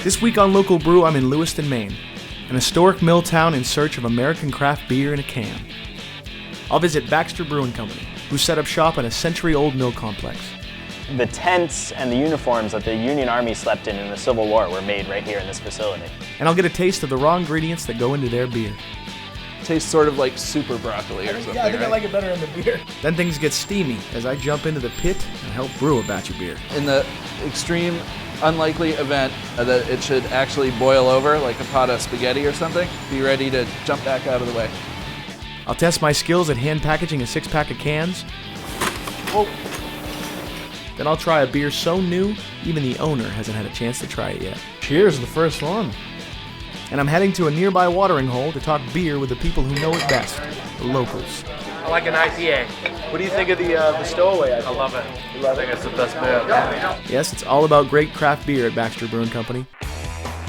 This week on Local Brew, I'm in Lewiston, Maine, an historic mill town in search of American craft beer in a can. I'll visit Baxter Brewing Company, who set up shop in a century-old mill complex. The tents and the uniforms that the Union Army slept in the Civil War were made right here in this facility. And I'll get a taste of the raw ingredients that go into their beer. Tastes sort of like super broccoli or something, Yeah, I think right? I like it better in the beer. Then things get steamy as I jump into the pit and help brew a batch of beer. In the extreme unlikely event that it should actually boil over like a pot of spaghetti or something, be ready to jump back out of the way. I'll test my skills at hand packaging a six-pack of cans. Whoa. Then I'll try a beer so new, even the owner hasn't had a chance to try it yet. Cheers, the first one. And I'm heading to a nearby watering hole to talk beer with the people who know it best, the locals. I like an IPA. What do you think of the Stowaway I.P.A? I love it. I think it's the best beer. Yes, it's all about great craft beer at Baxter Brewing Company.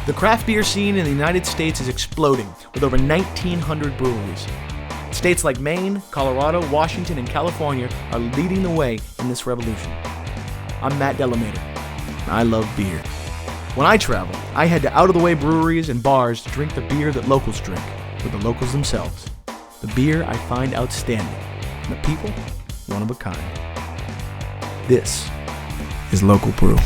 The craft beer scene in the United States is exploding, with over 1,900 breweries. States like Maine, Colorado, Washington, and California are leading the way in this revolution. I'm Matt Delamater, and I love beer. When I travel, I head to out-of-the-way breweries and bars to drink the beer that locals drink, with the locals themselves. The beer I find outstanding, and the people, one of a kind. This is Local Brew.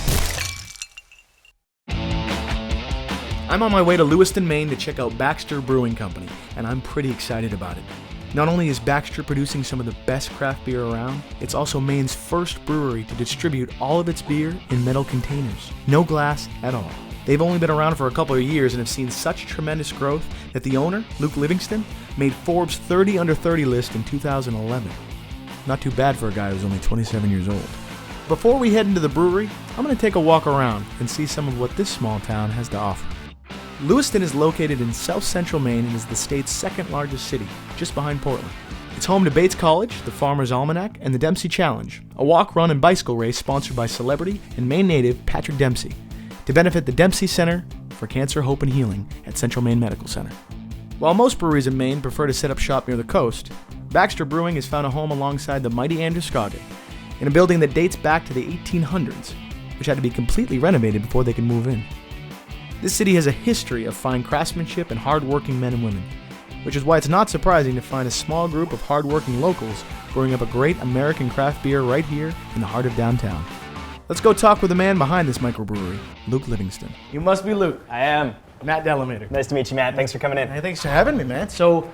I'm on my way to Lewiston, Maine to check out Baxter Brewing Company, and I'm pretty excited about it. Not only is Baxter producing some of the best craft beer around, it's also Maine's first brewery to distribute all of its beer in metal containers. No glass at all. They've only been around for a couple of years and have seen such tremendous growth that the owner, Luke Livingston, made Forbes' 30 Under 30 list in 2011. Not too bad for a guy who's only 27 years old. Before we head into the brewery, I'm going to take a walk around and see some of what this small town has to offer. Lewiston is located in south-central Maine and is the state's second largest city, just behind Portland. It's home to Bates College, the Farmer's Almanac, and the Dempsey Challenge, a walk, run, and bicycle race sponsored by celebrity and Maine native Patrick Dempsey, to benefit the Dempsey Center for Cancer, Hope, and Healing at Central Maine Medical Center. While most breweries in Maine prefer to set up shop near the coast, Baxter Brewing has found a home alongside the mighty Androscoggin, in a building that dates back to the 1800s, which had to be completely renovated before they could move in. This city has a history of fine craftsmanship and hard-working men and women, which is why it's not surprising to find a small group of hard-working locals brewing up a great American craft beer right here in the heart of downtown. Let's go talk with the man behind this microbrewery, Luke Livingston. You must be Luke. I am. Matt Delamater. Nice to meet you, Matt. Thanks for coming in. Hey, thanks for having me, man. So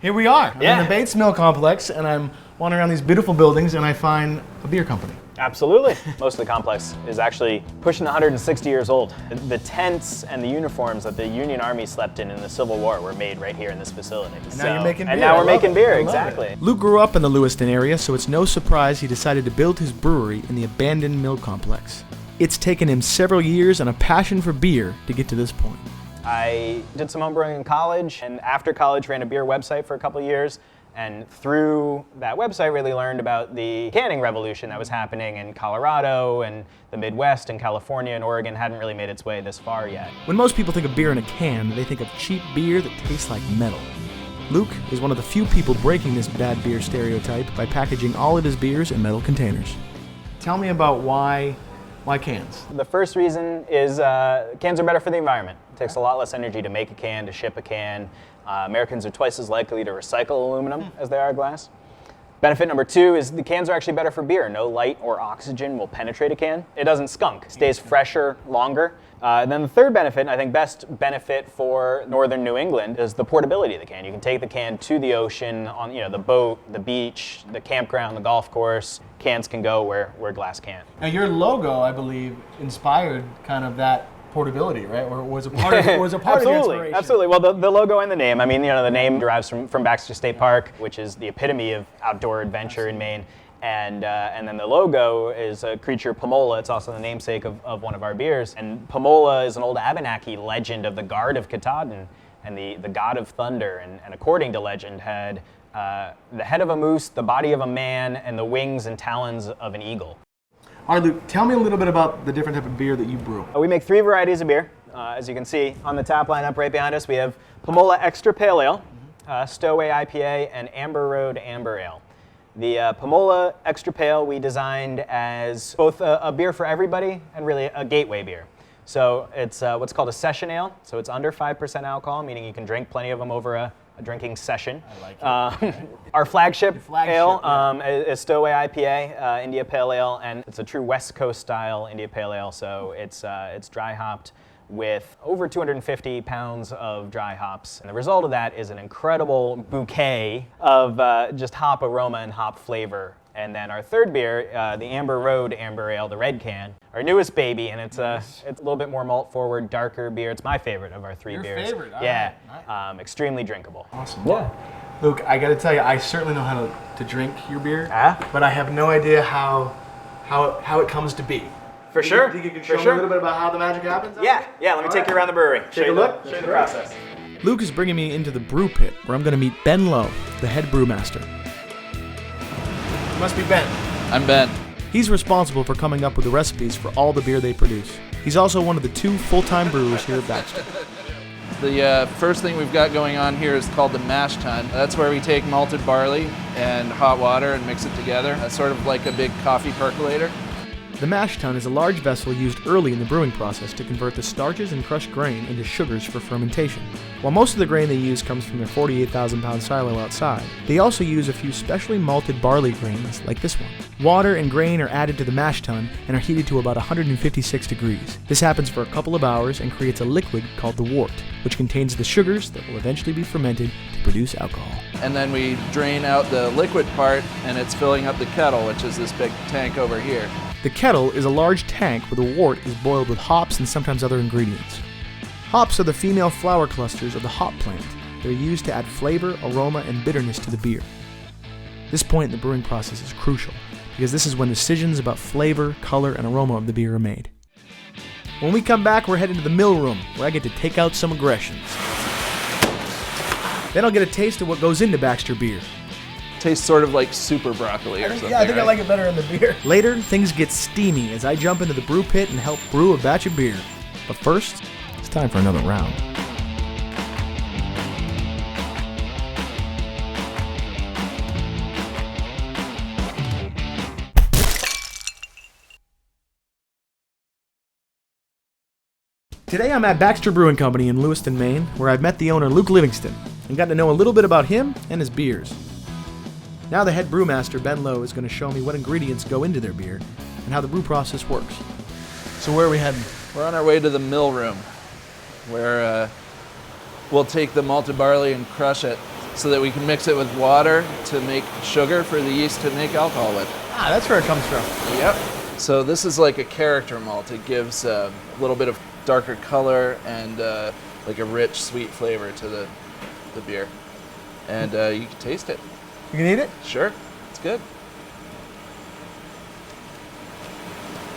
here we are. I'm in the Bates Mill Complex, and I'm wandering around these beautiful buildings, and I find a beer company. Absolutely. Most of the complex is actually pushing 160 years old. The tents and the uniforms that the Union Army slept in the Civil War were made right here in this facility. And now you're making beer. And now we're making beer, I love exactly. it. Luke grew up in the Lewiston area, so it's no surprise he decided to build his brewery in the abandoned mill complex. It's taken him several years and a passion for beer to get to this point. I did some homebrewing in college, and after college ran a beer website for a couple of years. And through that website, really learned about the canning revolution that was happening in Colorado and the Midwest and California and Oregon hadn't really made its way this far yet. When most people think of beer in a can, they think of cheap beer that tastes like metal. Luke is one of the few people breaking this bad beer stereotype by packaging all of his beers in metal containers. Tell me about why cans? The first reason is cans are better for the environment. It takes a lot less energy to make a can, to ship a can. Americans are twice as likely to recycle aluminum as they are glass. Benefit number two is the cans are actually better for beer. No light or oxygen will penetrate a can. It doesn't skunk. It stays fresher longer. And then the third benefit, and I think best benefit for northern New England, is the portability of the can. You can take the can to the ocean, on the boat, the beach, the campground, the golf course. Cans can go where glass can't. Now your logo, I believe, inspired kind of that portability, right? Or was a part of the inspiration? Absolutely. Well, the logo and the name. I mean, the name derives from Baxter State Park, which is the epitome of outdoor adventure in Maine. And then the logo is a creature, Pamola. It's also the namesake of one of our beers. And Pamola is an old Abenaki legend of the Guard of Katahdin and the god of thunder. And according to legend, had the head of a moose, the body of a man, and the wings and talons of an eagle. All right, Luke, tell me a little bit about the different type of beer that you brew. We make 3 varieties of beer. As you can see on the tap line up right behind us, we have Pamola Extra Pale Ale, Stowaway I.P.A, and Amber Road Amber Ale. The Pamola Extra Pale we designed as both a beer for everybody and really a gateway beer. So it's what's called a session ale. So it's under 5% alcohol, meaning you can drink plenty of them over a drinking session. I like it. Our flagship ale yeah. is Stowaway I.P.A, India Pale Ale, and it's a true West Coast style India Pale Ale. So it's dry hopped with over 250 pounds of dry hops. And the result of that is an incredible bouquet of just hop aroma and hop flavor. And then our third beer, the Amber Road Amber Ale, the red can, our newest baby, and it's a little bit more malt forward, darker beer. It's my favorite of our three beers. Your favorite? Yeah, Right. extremely drinkable. Awesome. Yeah. Luke, I gotta tell you, I certainly know how to drink your beer, Ah? but I have no idea how it comes to be. For sure. Think you can For show me sure. a little bit about how the magic happens? Yeah, let me take you around the brewery. Take a look. Show you the process. Luke is bringing me into the brew pit, where I'm going to meet Ben Lowe, the head brewmaster. Must be Ben. I'm Ben. He's responsible for coming up with the recipes for all the beer they produce. He's also one of the 2 full-time brewers here at Baxter. The first thing we've got going on here is called the mash tun. That's where we take malted barley and hot water and mix it together. That's sort of like a big coffee percolator. The mash tun is a large vessel used early in the brewing process to convert the starches and crushed grain into sugars for fermentation. While most of the grain they use comes from their 48,000-pound silo outside, they also use a few specially malted barley grains like this one. Water and grain are added to the mash tun and are heated to about 156 degrees. This happens for a couple of hours and creates a liquid called the wort, which contains the sugars that will eventually be fermented to produce alcohol. And then we drain out the liquid part, and it's filling up the kettle, which is this big tank over here. The kettle is a large tank where the wort is boiled with hops and sometimes other ingredients. Hops are the female flower clusters of the hop plant. They're used to add flavor, aroma, and bitterness to the beer. This point in the brewing process is crucial because this is when decisions about flavor, color, and aroma of the beer are made. When we come back, we're heading to the mill room where I get to take out some aggressions. Then I'll get a taste of what goes into Baxter beer. Tastes sort of like super broccoli or something. I right? like it better in the beer. Later, things get steamy as I jump into the brew pit and help brew a batch of beer. But first, it's time for another round. Today I'm at Baxter Brewing Company in Lewiston, Maine, where I've met the owner, Luke Livingston, and got to know a little bit about him and his beers. Now the head brewmaster, Ben Lowe, is going to show me what ingredients go into their beer and how the brew process works. So where are we heading? We're on our way to the mill room, where we'll take the malted barley and crush it so that we can mix it with water to make sugar for the yeast to make alcohol with. Ah, that's where it comes from. Yep. So this is like a character malt. It gives a little bit of darker color and like a rich, sweet flavor to the beer. And you can taste it. You can eat it? Sure, it's good.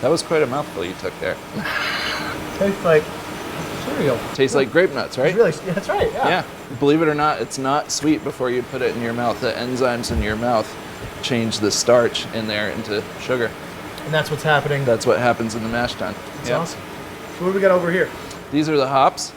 That was quite a mouthful you took there. Tastes like cereal. Tastes like grape nuts, right? Really? Yeah, that's right. Yeah. Yeah. Believe it or not, it's not sweet before you put it in your mouth. The enzymes in your mouth change the starch in there into sugar. And that's what's happening. That's what happens in the mash tun. That's awesome. So what do we got over here? These are the hops.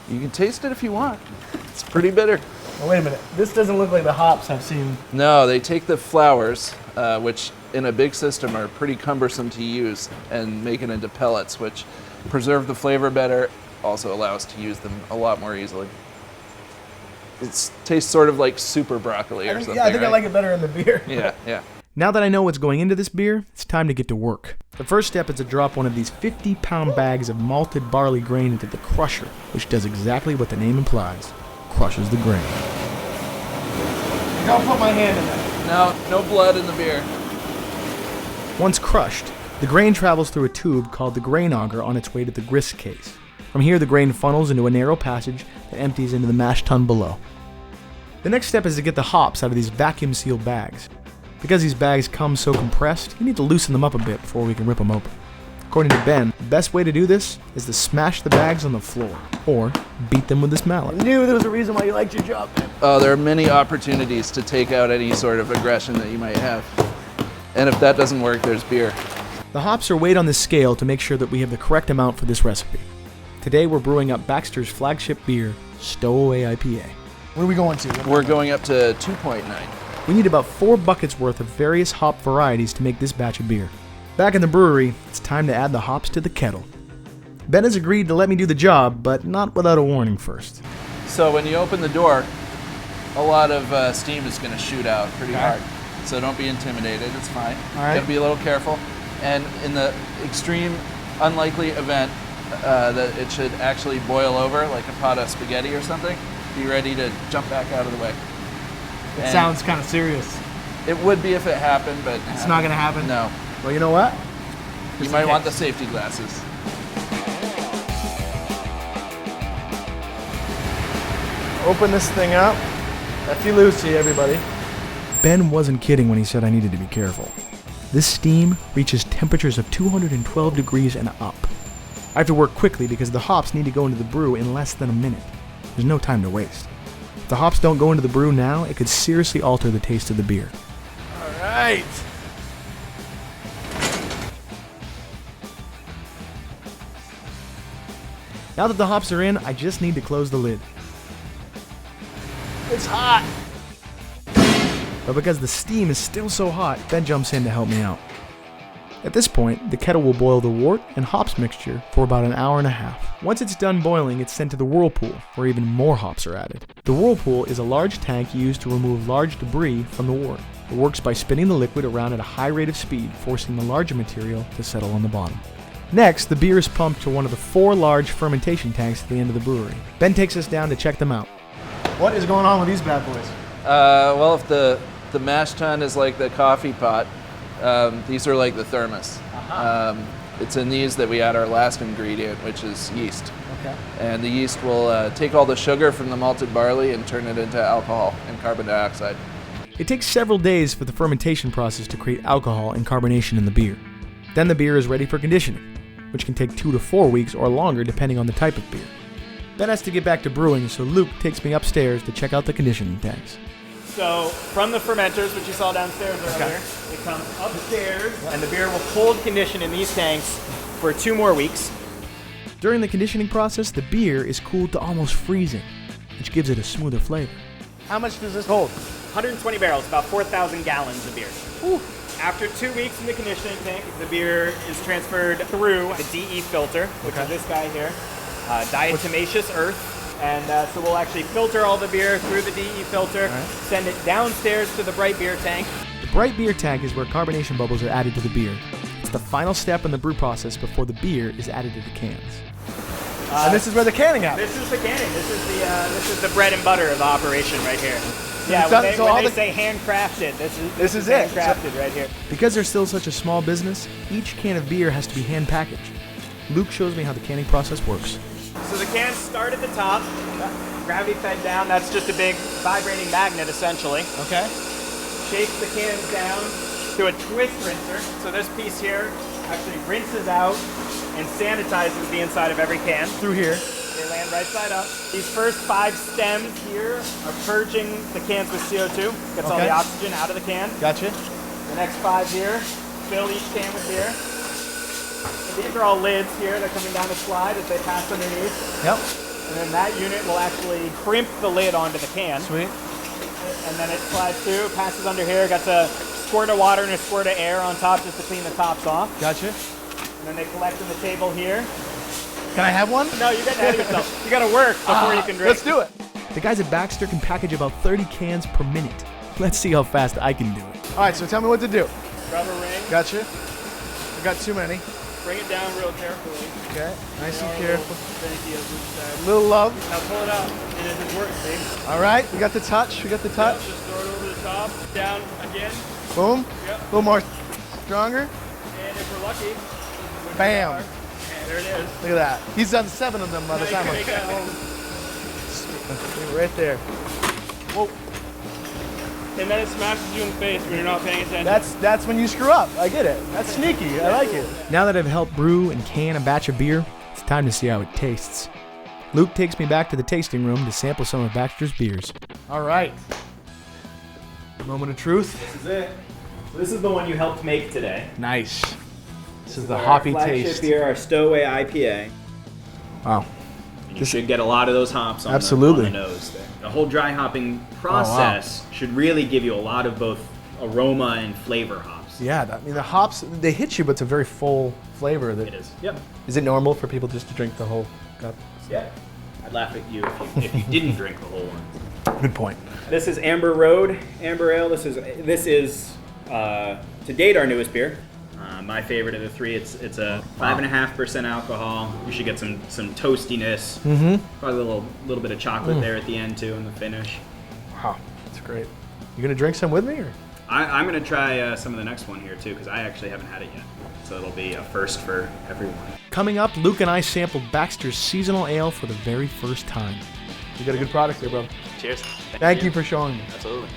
You can taste it if you want. It's pretty bitter. Oh, wait a minute. This doesn't look like the hops I've seen. No, they take the flowers, which in a big system are pretty cumbersome to use, and make it into pellets, which preserve the flavor better, also allow us to use them a lot more easily. It tastes sort of like super broccoli or something. Yeah, I think I right? like it better in the beer. Yeah. Now that I know what's going into this beer, it's time to get to work. The first step is to drop one of these 50-pound bags of malted barley grain into the crusher, which does exactly what the name implies. Crushes the grain. Don't put my hand in that. No blood in the beer. Once crushed, the grain travels through a tube called the grain auger on its way to the grist case. From here, the grain funnels into a narrow passage that empties into the mash tun below. The next step is to get the hops out of these vacuum-sealed bags. Because these bags come so compressed, you need to loosen them up a bit before we can rip them open. According to Ben, the best way to do this is to smash the bags on the floor, or beat them with this mallet. I knew there was a reason why you liked your job, man. There are many opportunities to take out any sort of aggression that you might have. And if that doesn't work, there's beer. The hops are weighed on this scale to make sure that we have the correct amount for this recipe. Today we're brewing up Baxter's flagship beer, Stowaway I.P.A. What are we going to? We're going up to 2.9. We need about 4 buckets worth of various hop varieties to make this batch of beer. Back in the brewery, it's time to add the hops to the kettle. Ben has agreed to let me do the job, but not without a warning first. So when you open the door, a lot of steam is going to shoot out pretty hard. So don't be intimidated, it's fine. All right. Gotta be a little careful. And in the extreme unlikely event that it should actually boil over, like a pot of spaghetti or something, be ready to jump back out of the way. It sounds kind of serious. It would be if it happened, but It's not going to happen? no. Well, you know what? You might want the safety glasses. Open this thing up. Lefty-loosey, everybody. Ben wasn't kidding when he said I needed to be careful. This steam reaches temperatures of 212 degrees and up. I have to work quickly because the hops need to go into the brew in less than a minute. There's no time to waste. If the hops don't go into the brew now, it could seriously alter the taste of the beer. All right. Now that the hops are in, I just need to close the lid. It's hot! But because the steam is still so hot, Ben jumps in to help me out. At this point, the kettle will boil the wort and hops mixture for about an hour and a half. Once it's done boiling, it's sent to the whirlpool, where even more hops are added. The whirlpool is a large tank used to remove large debris from the wort. It works by spinning the liquid around at a high rate of speed, forcing the larger material to settle on the bottom. Next, the beer is pumped to one of the 4 large fermentation tanks at the end of the brewery. Ben takes us down to check them out. What is going on with these bad boys? Well, if the mash tun is like the coffee pot, these are like the thermos. It's in these that we add our last ingredient, which is yeast. Okay. And the yeast will take all the sugar from the malted barley and turn it into alcohol and carbon dioxide. It takes several days for the fermentation process to create alcohol and carbonation in the beer. Then the beer is ready for conditioning, which can take 2 to 4 weeks or longer depending on the type of beer. Ben has to get back to brewing, so Luke takes me upstairs to check out the conditioning tanks. So from the fermenters, which you saw downstairs earlier, it comes upstairs, and the beer will cold condition in these tanks for 2 more weeks. During the conditioning process, the beer is cooled to almost freezing, which gives it a smoother flavor. How much does this hold? 120 barrels, about 4,000 gallons of beer. Ooh. After 2 weeks in the conditioning tank, the beer is transferred through the DE filter, which is this guy here, diatomaceous earth. And so we'll actually filter all the beer through the DE filter, send it downstairs to the bright beer tank. The bright beer tank is where carbonation bubbles are added to the beer. It's the final step in the brew process before the beer is added to the cans. And this is where the canning happens. This is the canning. This is the bread and butter of the operation right here. Yeah, done- when they, so when all they the- say handcrafted, this is it. handcrafted right here. Because they're still such a small business, each can of beer has to be hand packaged. Luke shows me how the canning process works. So the cans start at the top, gravity fed down. That's just a big vibrating magnet, essentially. Okay. Shake the cans down to a twist rinser. So this piece here actually rinses out and sanitizes the inside of every can. Through here. They land right side up. These first 5 stems here are purging the cans with CO2. Gets all the oxygen out of the can. Gotcha. The next 5 here fill each can with beer. So these are all lids here. They're coming down the slide as they pass underneath. Yep. And then that unit will actually crimp the lid onto the can. Sweet. And then it slides through, passes under here. Got a squirt of water and a squirt of air on top just to clean the tops off. Gotcha. And then they collect on the table here. Can I have one? No, you're getting ahead of yourself. You gotta work before you can drink. Let's do it. The guys at Baxter can package about 30 cans per minute. Let's see how fast I can do it. All right, so tell me what to do. Rubber ring. Gotcha. I got too many. Bring it down real carefully. Okay, nice and careful. Thank you. A little love. Now pull it out, and it just works, see? All right, we got the touch. We got the touch. Yep, just throw it over the top, down again. Boom. Yep. A little more stronger. And if we're lucky, which Bam. we are, and there it is. Look at that. He's done 7 of them by the Now you time can I'm make that home. right there. Whoa. And then it smashes you in the face when you're not paying attention. That's when you screw up. I get it. That's sneaky. I like it. Now that I've helped brew and can a batch of beer, it's time to see how it tastes. Luke takes me back to the tasting room to sample some of Baxter's beers. All right. Moment of truth. This is it. So this is the one you helped make today. Nice. This is the Our hoppy flagship taste. beer, our Stowaway I.P.A. Wow. And you should get a lot of those hops on, Absolutely. on the nose there. The whole dry hopping process should really give you a lot of both aroma and flavor hops. Yeah, I mean the hops, they hit you, but it's a very full flavor. It is. Yep. Is it normal for people just to drink the whole cup? Yeah. I'd laugh at you if you didn't drink the whole one. Good point. This is Amber Road Amber Ale. This is to date our newest beer. My favorite of the three. It's a 5.5% alcohol. You should get some toastiness. Probably a little bit of chocolate there at the end too in the finish. Wow, that's great. You gonna drink some with me, or? I'm gonna try some of the next one here too because I actually haven't had it yet. So it'll be a first for everyone. Coming up, Luke and I sampled Baxter's seasonal ale for the very first time. You got a good product there, brother. Cheers. Thank you for showing me. Absolutely.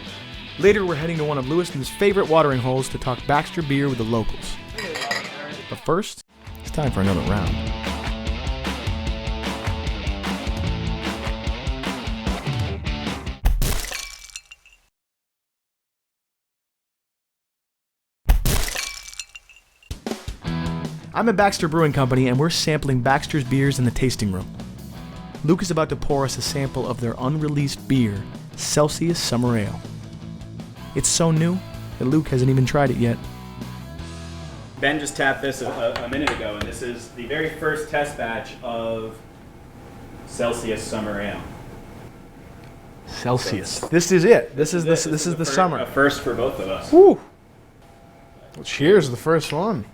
Later, we're heading to one of Lewiston's favorite watering holes to talk Baxter beer with the locals. But first, it's time for another round. I'm at Baxter Brewing Company, and we're sampling Baxter's beers in the tasting room. Luke is about to pour us a sample of their unreleased beer, Celsius Summer Ale. It's so new that Luke hasn't even tried it yet. Ben just tapped this a minute ago, and this is the very first test batch of Celsius Summer Ale. Celsius. This is it. This is the summer. A first for both of us. Woo! Well, cheers to the first one.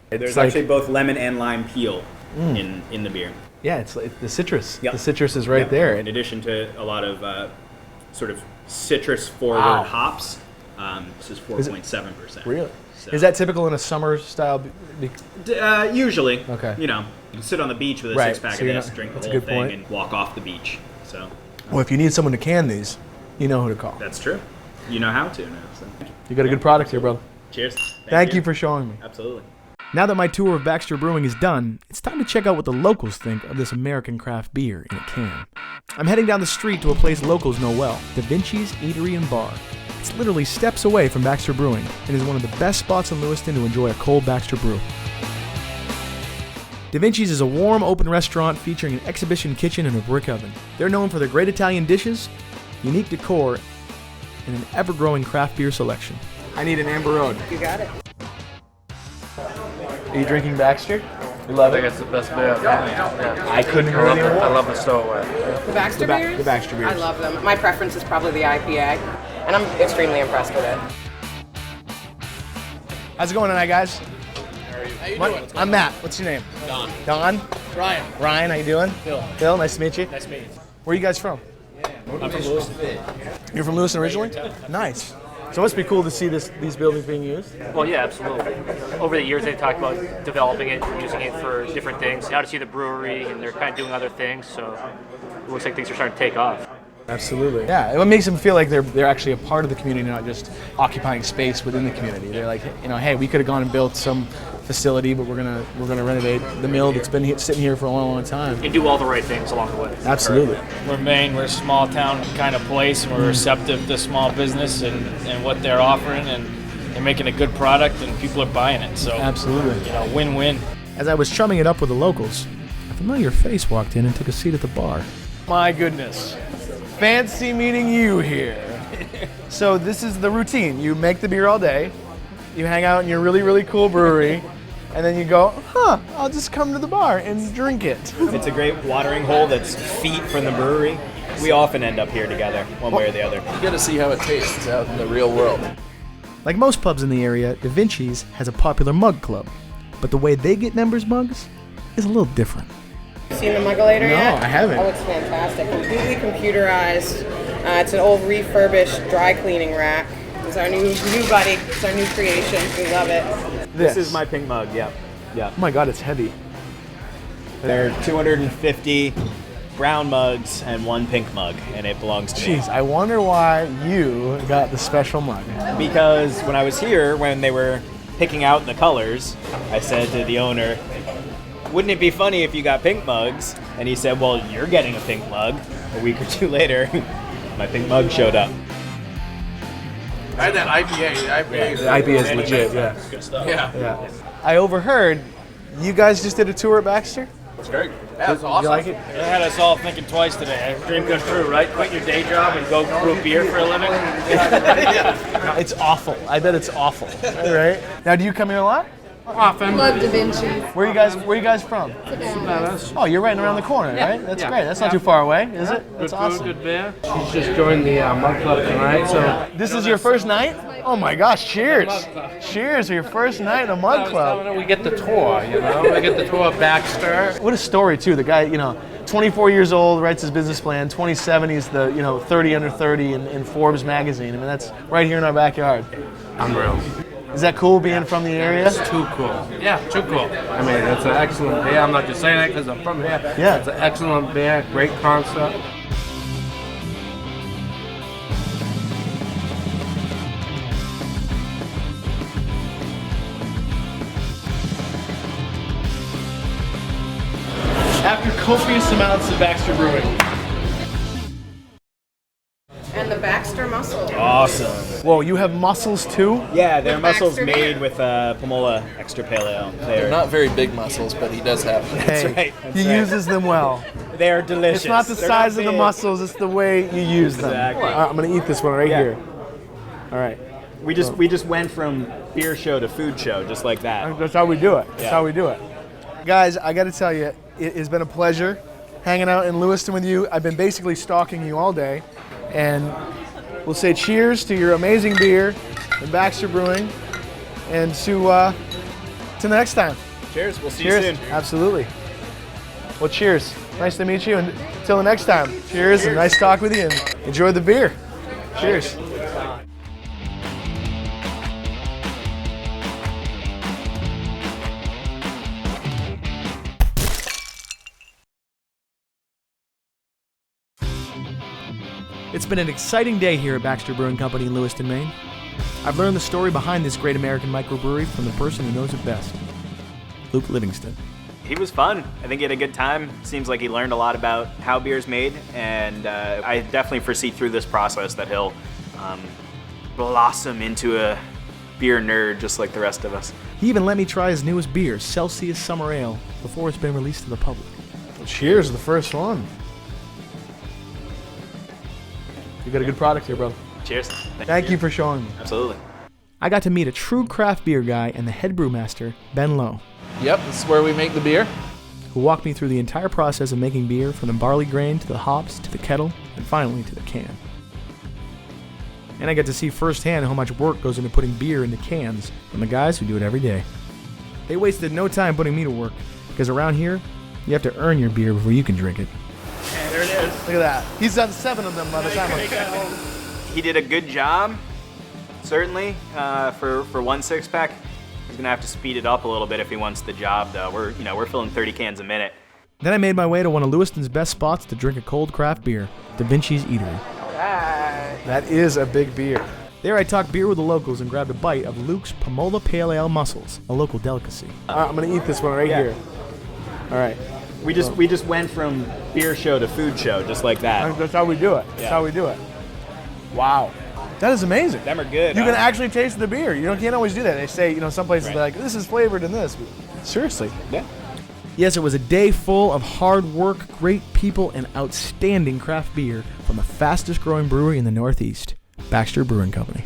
There's like- actually both lemon and lime peel in the beer. Yeah, it's like the citrus. Yep. The citrus is right Yep. there. In addition to a lot of sort of citrus-forward Wow. hops, this is 4.7%. Really? So- Is that typical in a summer style? Usually. Okay. You know, you can sit on the beach with a Right, six-pack so of you're this, not- drink the that's a whole good thing, point. and walk off the beach. So Well, if you need someone to can these, you know who to call. that's true. You know how to now. So. You got a good product here, brother. Cheers. Thank you for showing me. Absolutely. Now that my tour of Baxter Brewing is done, it's time to check out what the locals think of this American craft beer in a can. I'm heading down the street to a place locals know well, DaVinci's Eatery and Bar. It's literally steps away from Baxter Brewing and is one of the best spots in Lewiston to enjoy a cold Baxter brew. DaVinci's is a warm, open restaurant featuring an exhibition kitchen and a brick oven. They're known for their great Italian dishes, unique decor, and an ever-growing craft beer selection. I need an Amber Road. You got it. Are you drinking Baxter? You love I think it's the best beer. Yeah. I couldn't agree any more. I love the Stowaway. The Baxter beers? The Baxter beers. I love them. My preference is probably the IPA, and I'm extremely impressed with it. How's it going tonight, guys? How you doing? I'm Matt. What's your name? Don. Don? Ryan. Ryan, how you doing? Phil. Phil, nice to meet you. Nice to meet you. Where are you guys from? I'm from Lewiston. You're from Lewiston originally? Nice. So it must be cool to see these buildings being used. Well, yeah, absolutely. Over the years, they've talked about developing it, using it for different things. Now to see the brewery, and they're kind of doing other things, so it looks like things are starting to take off. Absolutely. Yeah, it makes them feel like they're actually a part of the community, not just occupying space within the community. They're like, hey, we could have gone and built some facility, but we're gonna renovate the mill that's been sitting here for a long, long time. And do all the right things along the way. Absolutely. We're Maine. We're a small town kind of place, and we're receptive to small business and what they're offering, and they're making a good product, and people are buying it. So, Absolutely. Win-win. As I was chumming it up with the locals, a familiar face walked in and took a seat at the bar. My goodness. Fancy meeting you here. So this is the routine. You make the beer all day, you hang out in your really, really cool brewery, and then you go, I'll just come to the bar and drink it. It's a great watering hole that's feet from the brewery. We often end up here together, one way or the other. You got to see how it tastes out in the real world. Like most pubs in the area, DaVinci's has a popular mug club, but the way they get members' mugs is a little different. Seen the Muggulator No, yet? I haven't. Oh, it's fantastic. Completely computerized. It's an old refurbished dry cleaning rack. It's our new buddy. It's our new creation. We love it. This is my pink mug, yeah. Oh my god, it's heavy. There are 250 brown mugs and one pink mug, and it belongs to me. Jeez, I wonder why you got the special mug. Because when I was here, when they were picking out the colors, I said to the owner, wouldn't it be funny if you got pink mugs? And he said, well, you're getting a pink mug. A week or two later, my pink mug showed up. I had that IPA. The IPA is legit, yeah. Good stuff. Yeah. I overheard you guys just did a tour at Baxter? It's very good. That's awesome. You like it? It had us all thinking twice today. Dream come true, right? Quit your day job and go brew beer for a living. It's awful. I bet it's awful. Right? Now, do you come here a lot? Often. Love DaVinci. Where are you guys from? Oh, you're right around the corner, right? That's great. That's not too far away, is it? That's awesome. Good beer. She's just joined the Mug Club tonight, so. This is your first night? Oh my gosh, cheers. Cheers for your first night in a Mug Club. We get the tour, you know? We get the tour of Baxter. What a story, too. The guy, 24 years old, writes his business plan. 27, he's the, 30 under 30 in Forbes magazine. I mean, that's right here in our backyard. Unreal. Is that cool being from the area? It's too cool. Yeah, too cool. I mean, it's an excellent beer. I'm not just saying that because I'm from here. Yeah. It's an excellent beer, great concept. After copious amounts of Baxter Brewing. And the Baxter mussels. Awesome. Whoa, you have mussels too? Yeah, they're With mussels Baxter made beer. with Pamola Extra Pale Ale. They're not very big mussels, but he does have them. Hey, right, that's he right. uses them well. They are delicious. It's not the They're size of the big. mussels, it's the way you use them. Exactly. All right, I'm gonna eat this one right Yeah. here. All right. We just went from beer show to food show, just like that. That's how we do it. That's Yeah. how we do it. Guys, I gotta tell you, it has been a pleasure hanging out in Lewiston with you. I've been basically stalking you all day, and we'll say cheers to your amazing beer and Baxter Brewing, and to the next time. Cheers. We'll see Cheers. you soon. Absolutely. Well, cheers. Nice to meet you, and until the next time. Cheers, and nice talk with you, and enjoy the beer. Cheers. It's been an exciting day here at Baxter Brewing Company in Lewiston, Maine. I've learned the story behind this great American microbrewery from the person who knows it best, Luke Livingston. He was fun. I think he had a good time. Seems like he learned a lot about how beer is made, and I definitely foresee through this process that he'll blossom into a beer nerd just like the rest of us. He even let me try his newest beer, Celsius Summer Ale, before it's been released to the public. Well, cheers to the first one. You got a good product here, brother. Cheers. Thank you for showing me. Absolutely. I got to meet a true craft beer guy and the head brewmaster, Ben Lowe, Yep, this is where we make the beer. who walked me through the entire process of making beer from the barley grain to the hops to the kettle and finally to the can. And I got to see firsthand how much work goes into putting beer into cans from the guys who do it every day. They wasted no time putting me to work, because around here, you have to earn your beer before you can drink it. And there it is. Look at that. He's done 7 of them by the time He did a good job, certainly, for one six-pack. He's gonna have to speed it up a little bit if he wants the job, though. We're filling 30 cans a minute. Then I made my way to one of Lewiston's best spots to drink a cold craft beer, DaVinci's Eatery. That is a big beer. There I talked beer with the locals and grabbed a bite of Luke's Pamola Pale Ale mussels, a local delicacy. I'm gonna eat this one right here. All right. We just went from beer show to food show, just like that. That's how we do it. That's how we do it. Wow. That is amazing. Them are good. You huh? can actually taste the beer. You can't always do that. They say, some places they're like, this is flavored in this. Seriously. Yeah. Yes, it was a day full of hard work, great people, and outstanding craft beer from the fastest growing brewery in the Northeast, Baxter Brewing Company.